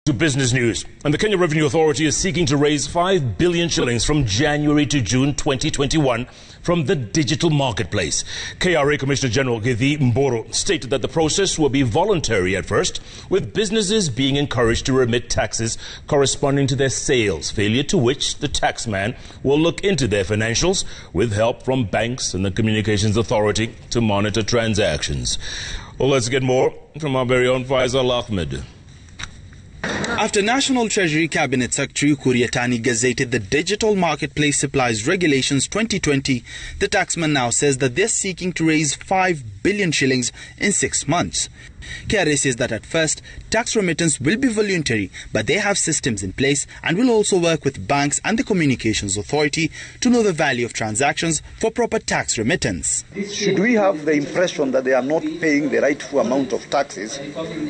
To business news, and the Kenya Revenue Authority is seeking to raise 5 billion shillings from January to June 2021 from the digital marketplace. KRA Commissioner General Githi Mboro stated that the process will be voluntary at first, with businesses being encouraged to remit taxes corresponding to their sales, failure to which the taxman will look into their financials with help from banks and the Communications Authority to monitor transactions. Well, let's get more from our very own Faisal Ahmed. After National Treasury Cabinet Secretary Ukur Yatani gazetted the Digital Marketplace Supplies Regulations 2020, the taxman now says that they're seeking to raise 5 billion shillings in 6 months. KRA says that at first, tax remittance will be voluntary, but they have systems in place and will also work with banks and the Communications Authority to know the value of transactions for proper tax remittance. Should we have the impression that they are not paying the rightful amount of taxes,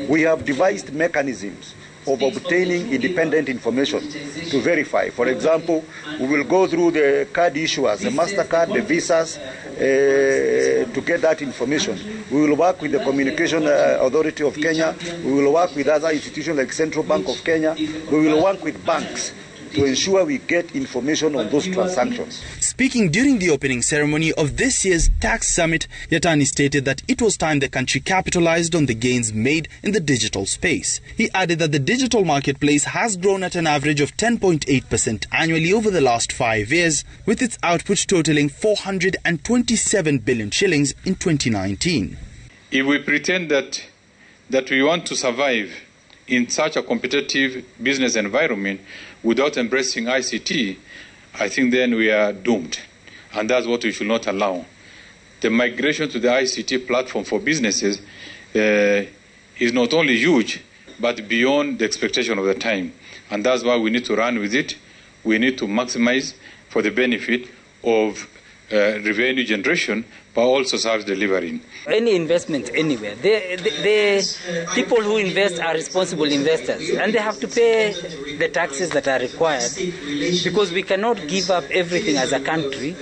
we have devised mechanisms of obtaining independent information to verify. For example, we will go through the card issuers, the MasterCard, the Visas, to get that information. We will work with the Communication Authority of Kenya. We will work with other institutions like Central Bank of Kenya. We will work with banks to ensure we get information on those transactions. Speaking during the opening ceremony of this year's Tax Summit, Yatani stated that it was time the country capitalized on the gains made in the digital space. He added that the digital marketplace has grown at an average of 10.8% annually over the last 5 years, with its output totaling 427 billion shillings in 2019. If we pretend that we want to survive in such a competitive business environment without embracing ICT, I think then we are doomed. And that's what we should not allow. The migration to the ICT platform for businesses is not only huge, but beyond the expectation of the time. And that's why we need to run with it. We need to maximize for the benefit of revenue generation, but also service delivery. Any investment anywhere, the people who invest are responsible investors, and they have to pay the taxes that are required, because we cannot give up everything as a country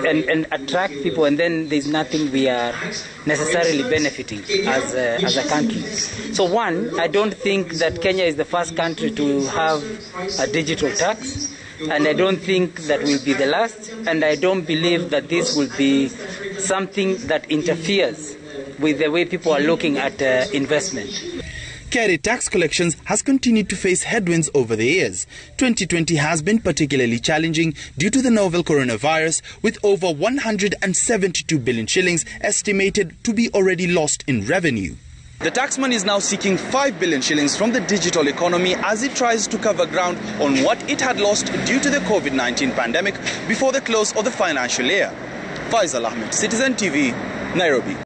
and attract people, and then there's nothing we are necessarily benefiting as a country. So one, I don't think that Kenya is the first country to have a digital tax. And I don't think that will be the last, and I don't believe that this will be something that interferes with the way people are looking at investment. KRA tax collections has continued to face headwinds over the years. 2020 has been particularly challenging due to the novel coronavirus, with over 172 billion shillings estimated to be already lost in revenue. The taxman is now seeking 5 billion shillings from the digital economy as it tries to cover ground on what it had lost due to the COVID-19 pandemic before the close of the financial year. Faisal Ahmed, Citizen TV, Nairobi.